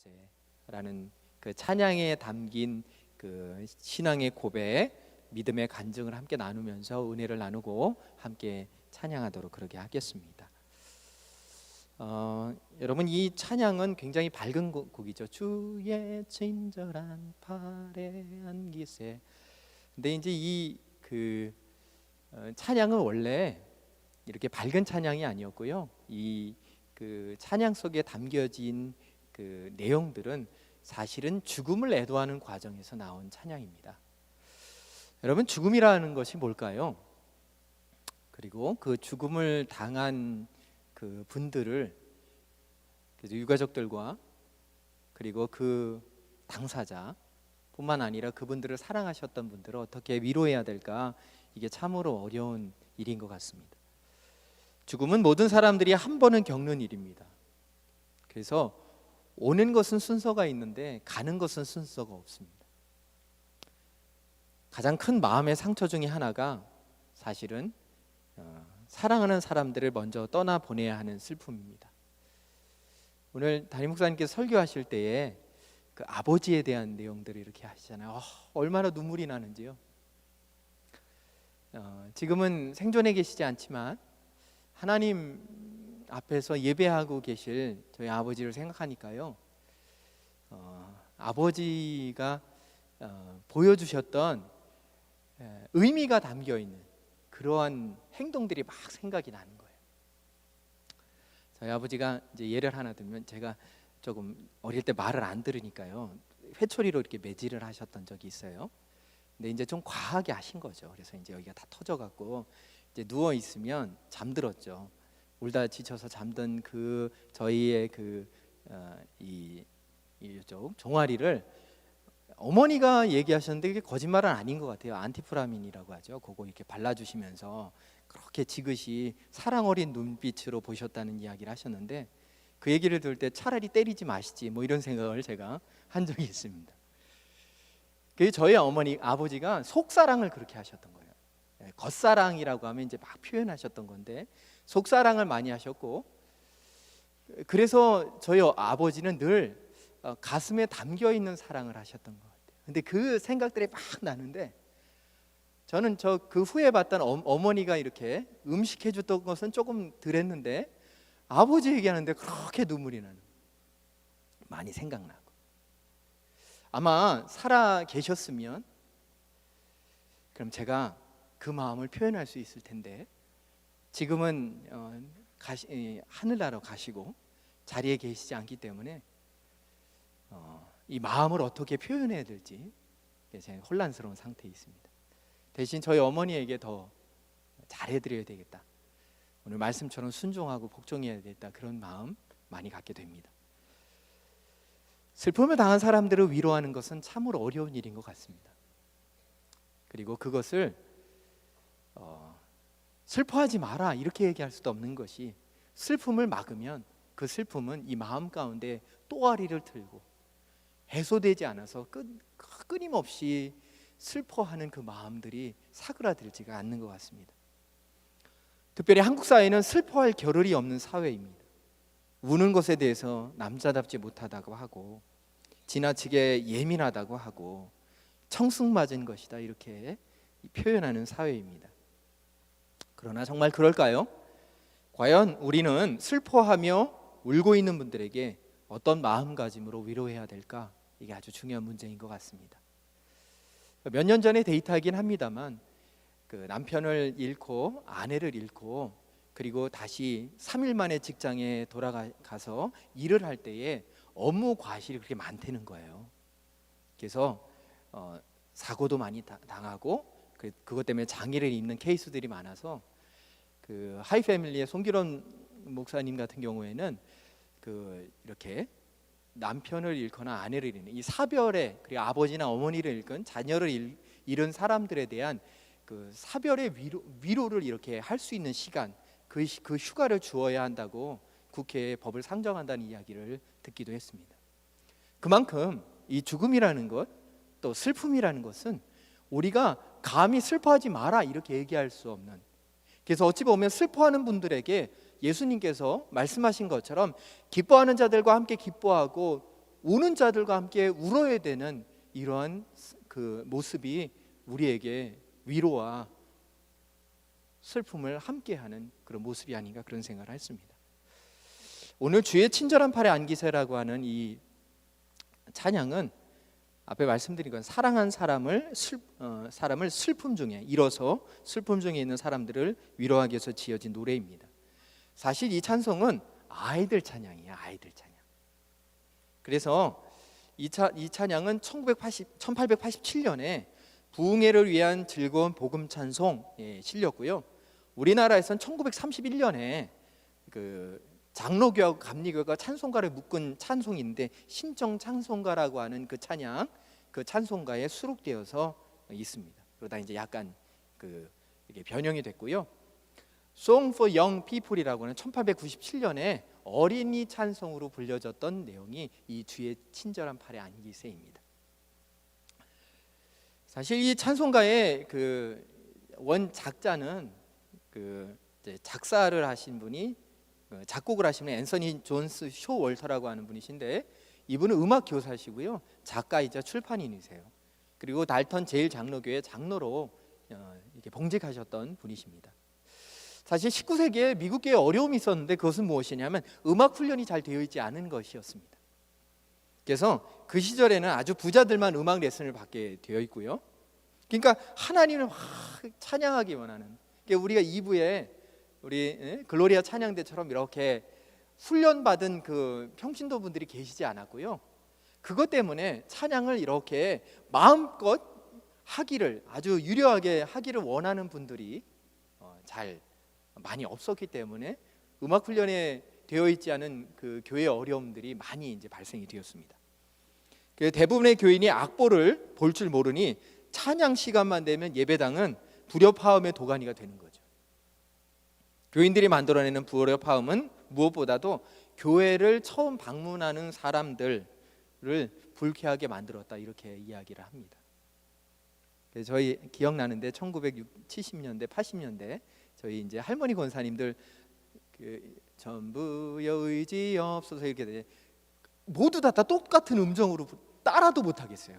곳에라는 그 찬양에 담긴 그 신앙의 고백, 믿음의 간증을 함께 나누면서 은혜를 나누고 함께 찬양하도록 그렇게 하겠습니다. 여러분, 이 찬양은 굉장히 밝은 곡이죠. 주의 친절한 팔에 안기세. 근데 이제 이 찬양은 원래 이렇게 밝은 찬양이 아니었고요. 이 그 찬양 속에 담겨진 그 내용들은 사실은 죽음을 애도하는 과정에서 나온 찬양입니다. 여러분, 죽음이라는 것이 뭘까요? 그리고 그 죽음을 당한 그 분들을, 그래서 유가족들과 그리고 그 당사자뿐만 아니라 그분들을 사랑하셨던 분들을 어떻게 위로해야 될까, 이게 참으로 어려운 일인 것 같습니다. 죽음은 모든 사람들이 한 번은 겪는 일입니다. 그래서 오는 것은 순서가 있는데 가는 것은 순서가 없습니다. 가장 큰 마음의 상처 중에 하나가 사실은 사랑하는 사람들을 먼저 떠나보내야 하는 슬픔입니다. 오늘 담임 목사님께서 설교하실 때에 그 아버지에 대한 내용들을 이렇게 하시잖아요. 얼마나 눈물이 나는지요. 지금은 생존해 계시지 않지만 하나님 앞에서 예배하고 계실 저희 아버지를 생각하니까요, 아버지가 보여주셨던 의미가 담겨있는 그러한 행동들이 막 생각이 나는 거예요. 저희 아버지가 이제 예를 하나 들면, 제가 조금 어릴 때 말을 안 들으니까요, 회초리로 이렇게 매질을 하셨던 적이 있어요. 근데 이제 좀 과하게 하신 거죠. 그래서 이제 여기가 다 터져갖고 이제 누워 있으면 잠들었죠. 울다 지쳐서 잠든 그 저희의 이쪽 종아리를 어머니가 얘기하셨는데 그게 거짓말은 아닌 것 같아요. 안티프라민이라고 하죠. 그거 이렇게 발라주시면서 그렇게 지그시 사랑 어린 눈빛으로 보셨다는 이야기를 하셨는데, 그 얘기를 들을 때 차라리 때리지 마시지 뭐 이런 생각을 제가 한 적이 있습니다. 그 저희 아버지가 속사랑을 그렇게 하셨던 거예요. 겉사랑이라고 하면 이제 막 표현하셨던 건데 속사랑을 많이 하셨고, 그래서 저희 아버지는 늘 가슴에 담겨 있는 사랑을 하셨던 것 같아요. 근데 그 생각들이 막 나는데, 저는 그 후에 봤던 어머니가 이렇게 음식 해줬던 것은 조금 덜 했는데 아버지 얘기하는데 그렇게 눈물이 나는, 많이 생각나고. 아마 살아 계셨으면 그럼 제가 그 마음을 표현할 수 있을 텐데, 지금은 하늘나라로 가시고 자리에 계시지 않기 때문에 이 마음을 어떻게 표현해야 될지 제가 혼란스러운 상태에 있습니다. 대신 저희 어머니에게 더 잘해드려야 되겠다, 오늘 말씀처럼 순종하고 복종해야 되겠다, 그런 마음 많이 갖게 됩니다. 슬픔을 당한 사람들을 위로하는 것은 참으로 어려운 일인 것 같습니다. 그리고 그것을 슬퍼하지 마라 이렇게 얘기할 수도 없는 것이, 슬픔을 막으면 그 슬픔은 이 마음 가운데 또아리를 틀고 해소되지 않아서 끊임없이 슬퍼하는 그 마음들이 사그라들지가 않는 것 같습니다. 특별히 한국 사회는 슬퍼할 겨를이 없는 사회입니다. 우는 것에 대해서 남자답지 못하다고 하고, 지나치게 예민하다고 하고, 청승맞은 것이다 이렇게 표현하는 사회입니다. 그러나 정말 그럴까요? 과연 우리는 슬퍼하며 울고 있는 분들에게 어떤 마음가짐으로 위로해야 될까? 이게 아주 중요한 문제인 것 같습니다. 몇 년 전에 데이트하긴 합니다만, 그 남편을 잃고 아내를 잃고 그리고 다시 3일 만에 직장에 돌아가서 일을 할 때에 업무 과실이 그렇게 많다는 거예요. 그래서 사고도 많이 당하고 그것 때문에 장애를 입는 케이스들이 많아서, 그 하이패밀리의 송기론 목사님 같은 경우에는 이렇게 남편을 잃거나 아내를 잃는 이 사별에, 그리고 아버지나 어머니를 잃은 자녀를 잃은 사람들에 대한 그 사별의 위로를 이렇게 할 수 있는 시간, 그 휴가를 주어야 한다고 국회에 법을 상정한다는 이야기를 듣기도 했습니다. 그만큼 이 죽음이라는 것, 또 슬픔이라는 것은 우리가 감히 슬퍼하지 마라 이렇게 얘기할 수 없는, 그래서 어찌 보면 슬퍼하는 분들에게 예수님께서 말씀하신 것처럼 기뻐하는 자들과 함께 기뻐하고 우는 자들과 함께 울어야 되는 이러한 그 모습이 우리에게 위로와 슬픔을 함께하는 그런 모습이 아닌가, 그런 생각을 했습니다. 오늘 주의 친절한 팔에 안기세라고 하는 이 찬양은 앞에 말씀드린 건 사랑한 사람을 슬픔 중에 일어서 슬픔 중에 있는 사람들을 위로하기 위해서 지어진 노래입니다. 사실 이 찬송은 아이들 찬양이에요. 아이들 찬양. 그래서 이 찬양은 1887년에 부흥회를 위한 즐거운 복음 찬송에 실렸고요. 우리나라에서는 1931년에 그 장로교하고 감리교가 찬송가를 묶은 찬송인데 신청 찬송가라고 하는 그 찬양, 그 찬송가에 수록되어서 있습니다. 그러다 이제 약간 이게 변형이 됐고요. Song for Young People이라고 하는 1897년에 어린이 찬송으로 불려졌던 내용이 이 주의 친절한 팔에 안기세입니다. 사실 이 찬송가의 그 원 작자는 이제 작사를 하신 분이 작곡을 하시는 앤서니 존스 쇼월터라고 하는 분이신데, 이분은 음악 교사시고요, 작가이자 출판인이세요. 그리고 달턴 제일 장로교회 장로로 이렇게 봉직하셨던 분이십니다. 사실 19세기에 미국 교회에 어려움이 있었는데 그것은 무엇이냐면 음악 훈련이 잘 되어 있지 않은 것이었습니다. 그래서 그 시절에는 아주 부자들만 음악 레슨을 받게 되어 있고요. 그러니까 하나님을 찬양하기 원하는, 그러니까 우리가 2부에 우리 글로리아 찬양대처럼 이렇게 훈련받은 그 평신도 분들이 계시지 않았고요. 그것 때문에 찬양을 이렇게 마음껏 하기를, 아주 유려하게 하기를 원하는 분들이 잘 많이 없었기 때문에 음악 훈련에 되어 있지 않은 그 교회의 어려움들이 많이 이제 발생이 되었습니다. 대부분의 교인이 악보를 볼 줄 모르니 찬양 시간만 되면 예배당은 불협화음의 도가니가 되는 거죠. 교인들이 만들어내는 불협화음은 무엇보다도 교회를 처음 방문하는 사람들을 불쾌하게 만들었다, 이렇게 이야기를 합니다. 저희 기억나는데 1970년대 80년대 저희 이제 할머니 권사님들 전부여 의지 없어서 이렇게 모두 다 똑같은 음정으로 따라도 못 하겠어요.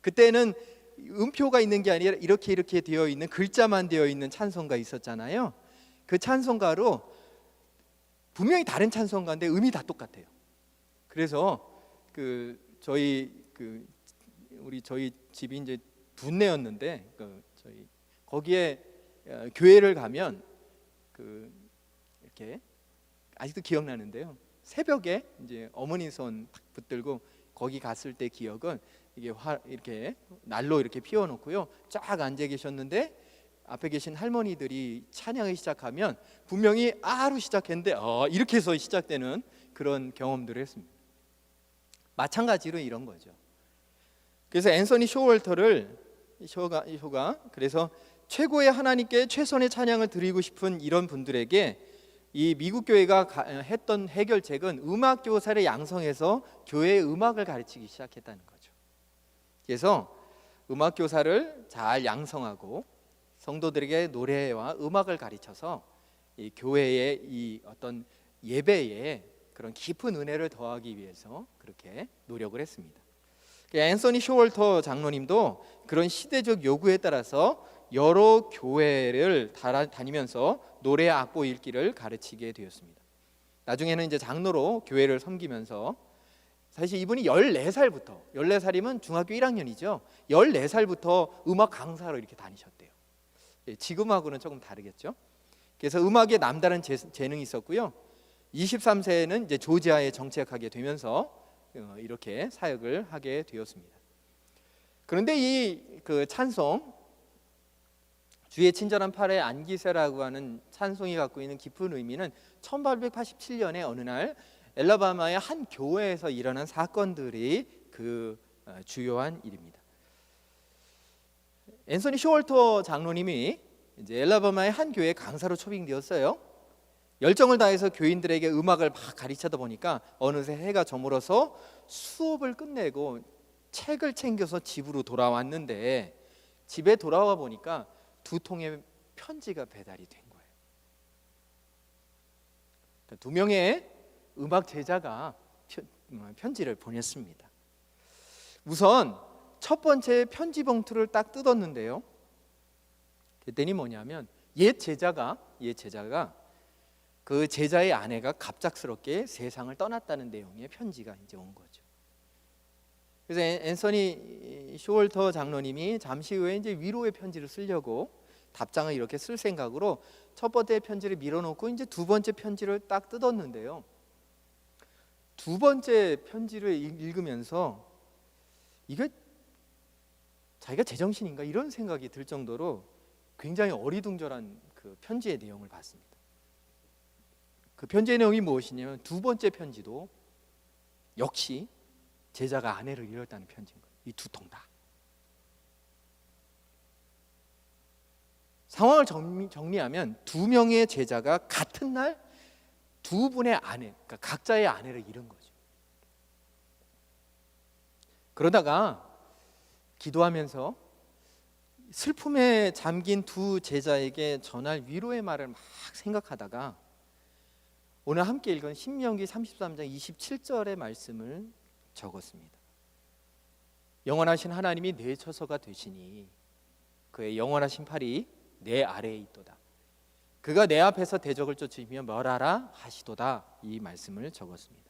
그때는 음표가 있는 게 아니라 이렇게 되어 있는 글자만 되어 있는 찬송가 있었잖아요. 그 찬송가로 분명히 다른 찬송가인데 음이 다 똑같아요. 그래서 저희 집이 이제 분내였는데 저희 거기에 교회를 가면 이렇게 아직도 기억나는데요. 새벽에 이제 어머니 손 탁 붙들고 거기 갔을 때 기억은 이게 이렇게 난로 이렇게 피워놓고요, 쫙 앉아 계셨는데 앞에 계신 할머니들이 찬양을 시작하면 분명히 아로 시작했는데 이렇게 해서 시작되는 그런 경험들을 했습니다. 마찬가지로 이런 거죠. 그래서 앤서니 쇼가 그래서 최고의 하나님께 최선의 찬양을 드리고 싶은 이런 분들에게 이 미국 교회가 했던 해결책은 음악 교사를 양성해서 교회의 음악을 가르치기 시작했다는 거죠. 그래서 음악 교사를 잘 양성하고 성도들에게 노래와 음악을 가르쳐서 이 교회의 이 어떤 예배에 그런 깊은 은혜를 더하기 위해서 그렇게 노력을 했습니다. 앤서니 쇼월터 장로님도 그런 시대적 요구에 따라서 여러 교회를 다니면서 노래 악보 읽기를 가르치게 되었습니다. 나중에는 이제 장로로 교회를 섬기면서, 사실 이분이 14살이면 중학교 1학년이죠. 14살부터 음악 강사로 이렇게 다니셨대요. 지금하고는 조금 다르겠죠. 그래서 음악에 남다른 재능이 있었고요. 23세에는 이제 조지아에 정착하게 되면서 이렇게 사역을 하게 되었습니다. 그런데 이 찬송 주의 친절한 팔에 안기세라고 하는 찬송이 갖고 있는 깊은 의미는 1887년에 어느 날 엘라바마의 한 교회에서 일어난 사건들이 주요한 일입니다. 앤서니 쇼월터 장로님이 이제 엘라바마의 한 교회 강사로 초빙되었어요. 열정을 다해서 교인들에게 음악을 막 가르치다 보니까 어느새 해가 저물어서 수업을 끝내고 책을 챙겨서 집으로 돌아왔는데, 집에 돌아와 보니까 2통의 편지가 배달이 된 거예요. 그러니까 2명의 음악 제자가 편지를 보냈습니다. 우선 첫 번째 편지 봉투를 딱 뜯었는데요. 그랬더니 뭐냐면 옛 제자가 그 제자의 아내가 갑작스럽게 세상을 떠났다는 내용의 편지가 이제 온 거죠. 그래서 앤서니 쇼월터 장로님이 잠시 후에 이제 위로의 편지를 쓰려고 답장을 이렇게 쓸 생각으로 첫 번째 편지를 밀어놓고 이제 두 번째 편지를 딱 뜯었는데요. 두 번째 편지를 읽으면서 이게 자기가 제정신인가 이런 생각이 들 정도로 굉장히 어리둥절한 그 편지의 내용을 봤습니다. 그 편지의 내용이 무엇이냐면 두 번째 편지도 역시 제자가 아내를 잃었다는 편지인 거예요. 이 두 통 다. 상황을 정리하면 두 명의 제자가 같은 날 두 분의 아내, 그러니까 각자의 아내를 잃은 거죠. 그러다가 기도하면서 슬픔에 잠긴 두 제자에게 전할 위로의 말을 막 생각하다가 오늘 함께 읽은 신명기 33장 27절의 말씀을 적었습니다. 영원하신 하나님이 내 처소가 되시니 그의 영원하신 팔이 내 아래에 있도다. 그가 내 앞에서 대적을 쫓으시며 멸하라 하시도다. 이 말씀을 적었습니다.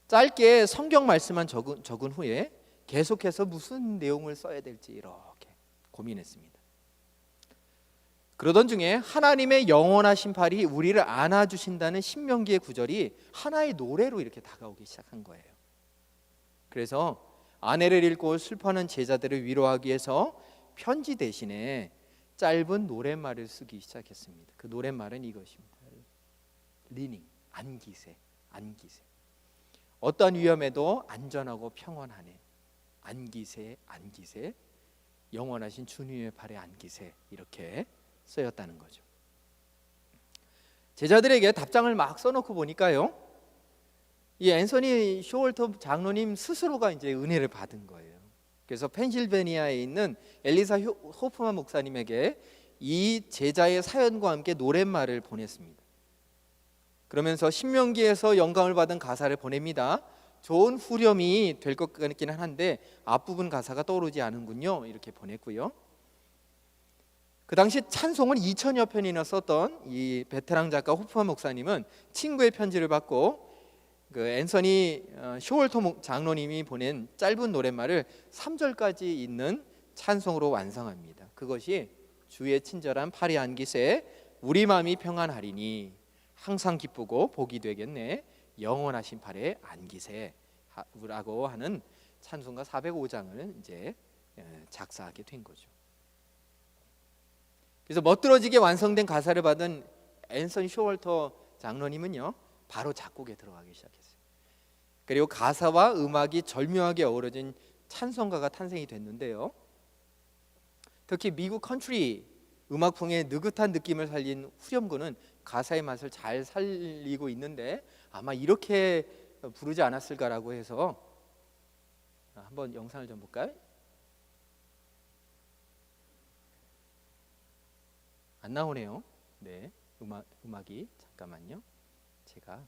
짧게 성경 말씀만 적은 후에 계속해서 무슨 내용을 써야 될지 이렇게 고민했습니다. 그러던 중에 하나님의 영원하신 팔이 우리를 안아주신다는 신명기의 구절이 하나의 노래로 이렇게 다가오기 시작한 거예요. 그래서 아내를 잃고 슬퍼하는 제자들을 위로하기 위해서 편지 대신에 짧은 노랫말을 쓰기 시작했습니다. 그 노랫말은 이것입니다. 리닝, 안기세. 어떠한 위험에도 안전하고 평온하네. 안기세, 영원하신 주님의 팔에 안기세. 이렇게 쓰였다는 거죠. 제자들에게 답장을 막 써놓고 보니까요, 이 앤서니 쇼월터 장로님 스스로가 이제 은혜를 받은 거예요. 그래서 펜실베니아에 있는 엘리사 호프만 목사님에게 이 제자의 사연과 함께 노랫말을 보냈습니다. 그러면서 신명기에서 영감을 받은 가사를 보냅니다. 좋은 후렴이 될 것 같기는 한데 앞부분 가사가 떠오르지 않은군요. 이렇게 보냈고요. 그 당시 찬송을 2000여 편이나 썼던 이 베테랑 작가 호프만 목사님은 친구의 편지를 받고 그 앤서니 쇼월터 장로님이 보낸 짧은 노랫말을 3절까지 있는 찬송으로 완성합니다. 그것이 주의 친절한 팔이 안기세 우리 마음이 평안하리니 항상 기쁘고 복이 되겠네 영원하신 팔에 안기세 라고 하는 찬송가 405장을 이제 작사하게 된 거죠. 그래서 멋들어지게 완성된 가사를 받은 앤서니 쇼월터 장로님은요 바로 작곡에 들어가기 시작했어요. 그리고 가사와 음악이 절묘하게 어우러진 찬송가가 탄생이 됐는데요. 특히 미국 컨트리 음악풍의 느긋한 느낌을 살린 후렴구는 가사의 맛을 잘 살리고 있는데 아마 이렇게 부르지 않았을까라고 해서 한번 영상을 좀 볼까요? 안 나오네요. 네, 음악이 잠깐만요. 제가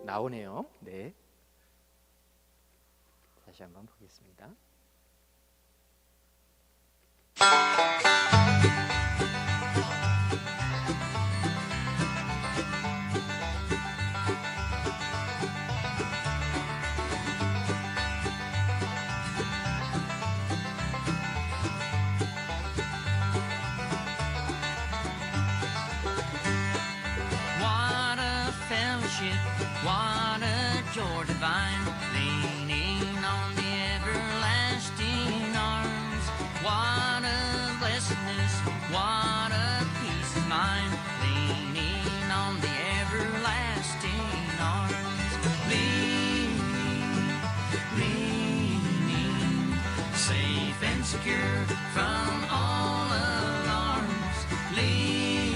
나오네요. 네, 다시 한번 보겠습니다. What a joy divine, leaning on the everlasting arms. What a blessedness, what a peace of mind, leaning on the everlasting arms. Leaning, safe and secure from all alarms. Leaning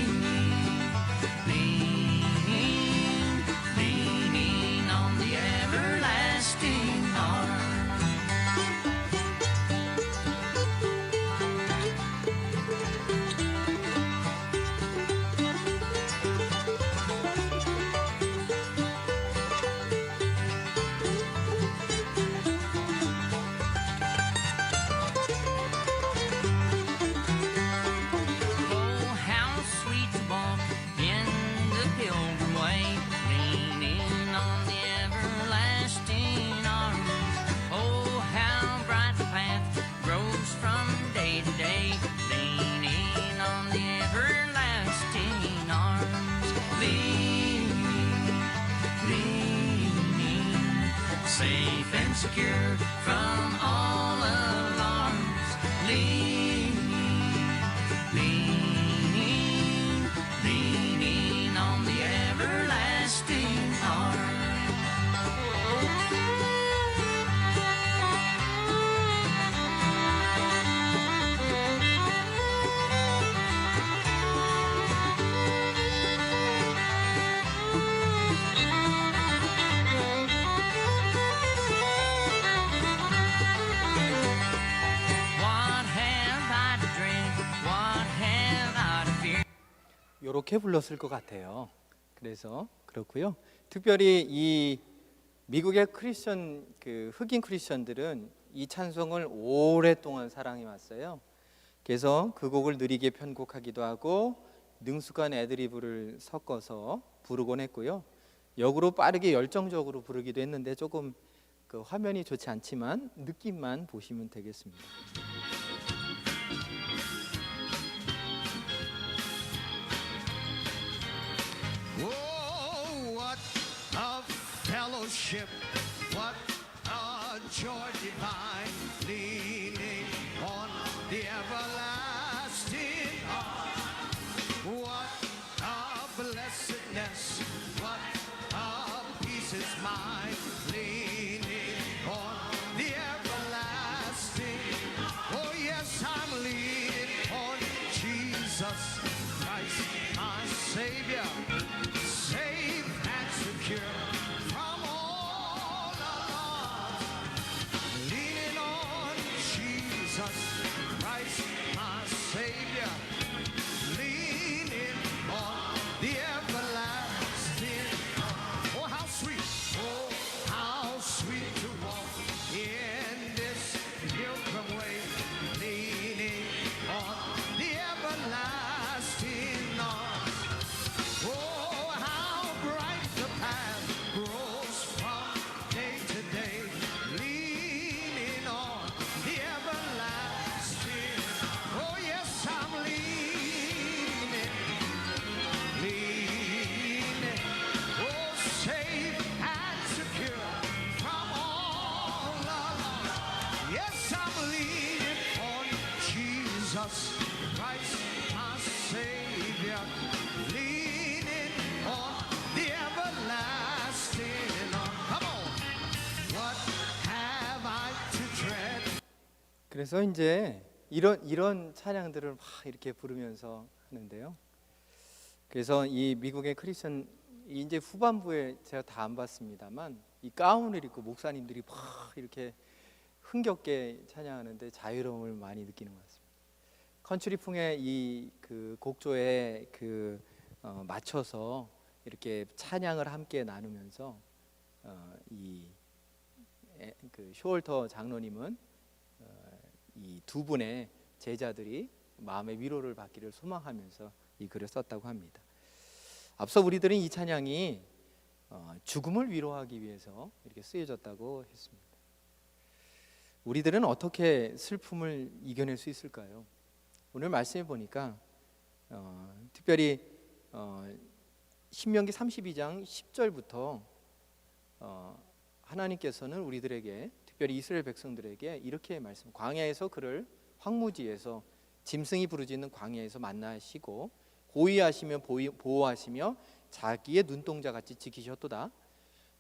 on the everlasting arms. secure from all alarms. Leaning on the everlasting arm. What have I to drink? What have I to fear? 이렇게 불렀을 것 같아요. 그래서 그렇고요. 특별히 이 미국의 크리스천 흑인 크리스천들은 이 찬송을 오랫동안 사랑해 왔어요. 그래서 그 곡을 느리게 편곡하기도 하고 능숙한 애드리브를 섞어서 부르곤 했고요. 역으로 빠르게 열정적으로 부르기도 했는데 조금 그 화면이 좋지 않지만 느낌만 보시면 되겠습니다. Oh, what a fellowship, what a joy divine, leaning on the everlasting arm. What a blessedness, what a peace is mine, leaning on the everlasting. Oh yes, I'm leaning on Jesus Christ, my Savior. Safe and secure from all alarm. Leaning on Jesus Christ, my Savior. Leaning on the everlasting. Oh, how sweet to walk in this pilgrim way. Leaning on the everlasting arms. Oh, how bright the path grows from day to day, leaning on the everlasting. Oh, yes, I'm leaning. Oh, safe and secure from all alarm. Yes, I'm leaning on Jesus Christ, my Savior. Leaning on the everlasting arm. Come on. What have I to dread? 그래서 이제 이런 찬양들을 막 이렇게 부르면서 하는데요. 그래서 이 미국의 크리스천 이제 후반부에 제가 다 안 봤습니다만 이 가운을 입고 목사님들이 막 이렇게 흥겹게 찬양하는데 자유로움을 많이 느끼는 것 같습니다. 컨트리풍의 이 곡조에 맞춰서 이렇게 찬양을 함께 나누면서 쇼얼터 장로님은 이 두 분의 제자들이 마음의 위로를 받기를 소망하면서 이 글을 썼다고 합니다. 앞서 우리들은 이 찬양이 죽음을 위로하기 위해서 이렇게 쓰여졌다고 했습니다. 우리들은 어떻게 슬픔을 이겨낼 수 있을까요? 오늘 말씀해 보니까 특별히 신명기 32장 10절부터 하나님께서는 우리들에게 특별히 이스라엘 백성들에게 이렇게 말씀, 광야에서 그를 황무지에서 짐승이 부르짖는 광야에서 만나시고 고의하시며 보호하시며 자기의 눈동자같이 지키셨도다.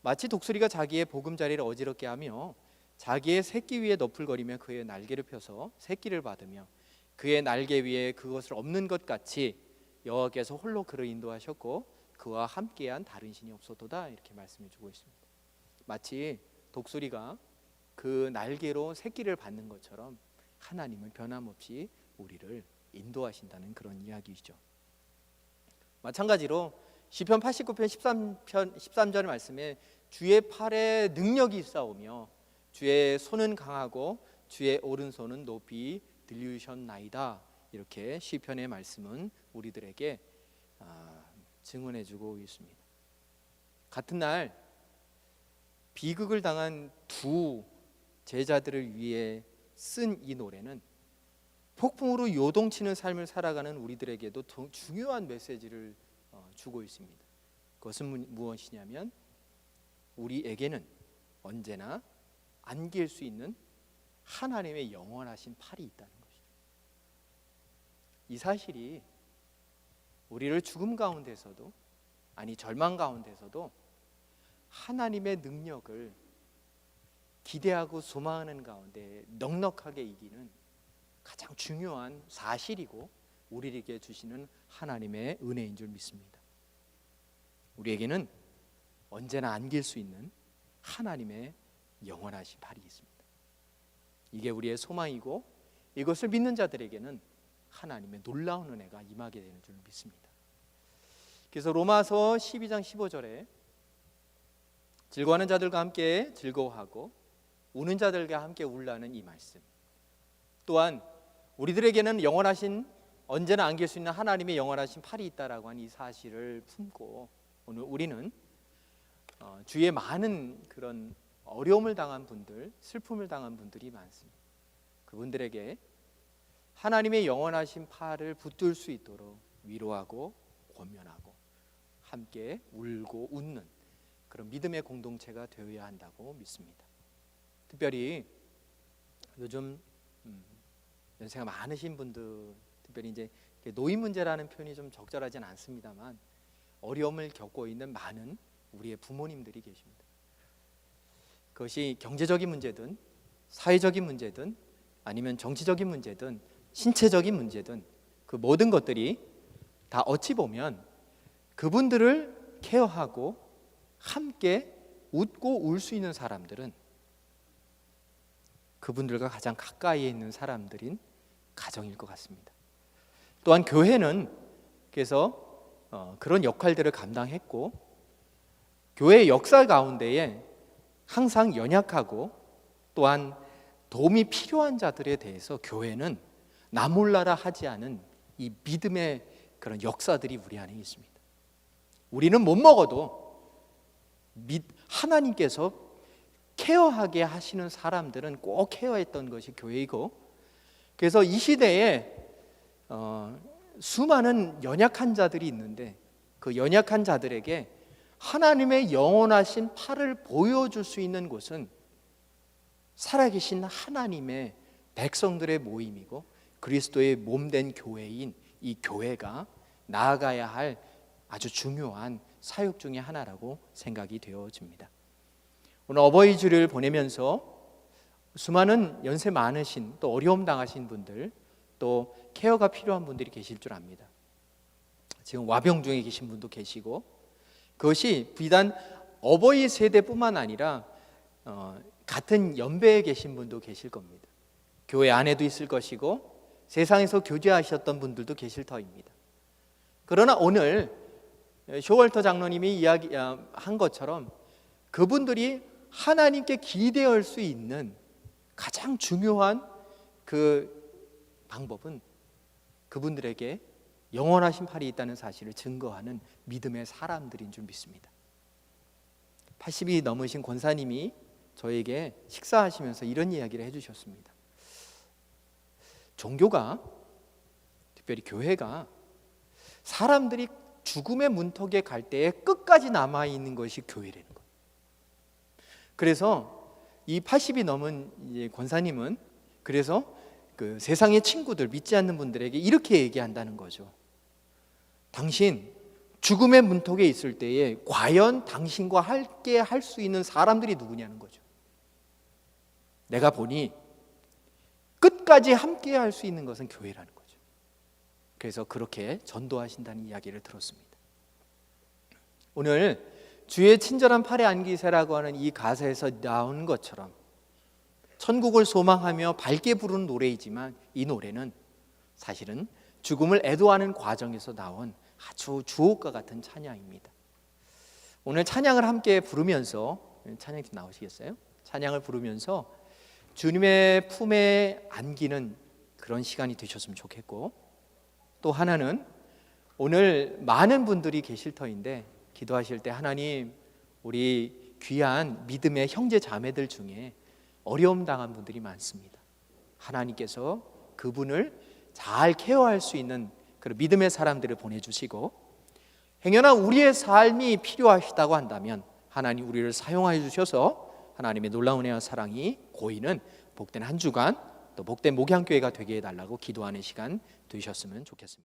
마치 독수리가 자기의 보금자리를 어지럽게 하며 자기의 새끼 위에 너풀거리며 그의 날개를 펴서 새끼를 받으며 그의 날개 위에 그것을 엎는 것 같이 여호와께서 홀로 그를 인도하셨고 그와 함께한 다른 신이 없었도다. 이렇게 말씀해 주고 있습니다. 마치 독수리가 그 날개로 새끼를 받는 것처럼 하나님은 변함없이 우리를 인도하신다는 그런 이야기이죠. 마찬가지로 시편 89편 13절 말씀에 주의 팔에 능력이 있사오며 주의 손은 강하고 주의 오른손은 높이 들리셨나이다. 이렇게 시편의 말씀은 우리들에게 증언해주고 있습니다. 같은 날 비극을 당한 두 제자들을 위해 쓴 이 노래는 폭풍으로 요동치는 삶을 살아가는 우리들에게도 중요한 메시지를 주고 있습니다. 그것은 무엇이냐면 우리에게는 언제나 안길 수 있는 하나님의 영원하신 팔이 있다는 것이죠. 이 사실이 우리를 죽음 가운데서도, 아니 절망 가운데서도 하나님의 능력을 기대하고 소망하는 가운데 넉넉하게 이기는 가장 중요한 사실이고 우리에게 주시는 하나님의 은혜인 줄 믿습니다. 우리에게는 언제나 안길 수 있는 하나님의 영원하신 팔이 있습니다. 이게 우리의 소망이고 이것을 믿는 자들에게는 하나님의 놀라운 은혜가 임하게 되는 줄 믿습니다. 그래서 로마서 12장 15절에 즐거워하는 자들과 함께 즐거워하고 우는 자들과 함께 울라는 이 말씀, 또한 우리들에게는 영원하신, 언제나 안길 수 있는 하나님의 영원하신 팔이 있다라고 하는 이 사실을 품고 오늘 우리는 주위에 많은 그런 어려움을 당한 분들, 슬픔을 당한 분들이 많습니다. 그분들에게 하나님의 영원하신 팔을 붙들 수 있도록 위로하고 권면하고 함께 울고 웃는 그런 믿음의 공동체가 되어야 한다고 믿습니다. 특별히 요즘 연세가 많으신 분들, 특별히 이제 노인 문제라는 표현이 좀 적절하진 않습니다만 어려움을 겪고 있는 많은 우리의 부모님들이 계십니다. 그것이 경제적인 문제든 사회적인 문제든 아니면 정치적인 문제든 신체적인 문제든 그 모든 것들이 다 어찌 보면 그분들을 케어하고 함께 웃고 울 수 있는 사람들은 그분들과 가장 가까이에 있는 사람들인 가정일 것 같습니다. 또한 교회는 그래서 그런 역할들을 감당했고 교회의 역사 가운데에 항상 연약하고 또한 도움이 필요한 자들에 대해서 교회는 나 몰라라 하지 않은 이 믿음의 그런 역사들이 우리 안에 있습니다. 우리는 못 먹어도 하나님께서 케어하게 하시는 사람들은 꼭 케어했던 것이 교회이고, 그래서 이 시대에 수많은 연약한 자들이 있는데 그 연약한 자들에게 하나님의 영원하신 팔을 보여줄 수 있는 곳은 살아계신 하나님의 백성들의 모임이고 그리스도의 몸된 교회인 이 교회가 나아가야 할 아주 중요한 사역 중의 하나라고 생각이 되어집니다. 오늘 어버이 주를 보내면서 수많은 연세 많으신 또 어려움 당하신 분들, 또 케어가 필요한 분들이 계실 줄 압니다. 지금 와병 중에 계신 분도 계시고, 그것이 비단 어버이 세대뿐만 아니라 같은 연배에 계신 분도 계실 겁니다. 교회 안에도 있을 것이고 세상에서 교제하셨던 분들도 계실 터입니다. 그러나 오늘 쇼월터 장로님이 이야기한 것처럼 그분들이 하나님께 기대할 수 있는 가장 중요한 그 방법은 그분들에게 영원하신 팔이 있다는 사실을 증거하는 믿음의 사람들인 줄 믿습니다. 80이 넘으신 권사님이 저에게 식사하시면서 이런 이야기를 해주셨습니다. 종교가, 특별히 교회가 사람들이 죽음의 문턱에 갈 때에 끝까지 남아있는 것이 교회라는 거예요. 그래서 이 80이 넘은 이제 권사님은 그래서 그 세상의 친구들, 믿지 않는 분들에게 이렇게 얘기한다는 거죠. 당신 죽음의 문턱에 있을 때에 과연 당신과 함께 할 수 있는 사람들이 누구냐는 거죠. 내가 보니 끝까지 함께 할 수 있는 것은 교회라는 거죠. 그래서 그렇게 전도하신다는 이야기를 들었습니다. 오늘 주의 친절한 팔에 안기세라고 하는 이 가사에서 나온 것처럼 천국을 소망하며 밝게 부르는 노래이지만 이 노래는 사실은 죽음을 애도하는 과정에서 나온 아주 주옥과 같은 찬양입니다. 오늘 찬양을 함께 부르면서, 찬양 좀 나오시겠어요? 찬양을 부르면서 주님의 품에 안기는 그런 시간이 되셨으면 좋겠고, 또 하나는 오늘 많은 분들이 계실 터인데 기도하실 때 하나님, 우리 귀한 믿음의 형제 자매들 중에 어려움 당한 분들이 많습니다. 하나님께서 그분을 잘 케어할 수 있는 그런 믿음의 사람들을 보내주시고, 행여나 우리의 삶이 필요하시다고 한다면 하나님 우리를 사용하여 주셔서 하나님의 놀라운 은혜와 사랑이 고이는 복된 한 주간 또 복된 목양교회가 되게 해달라고 기도하는 시간 되셨으면 좋겠습니다.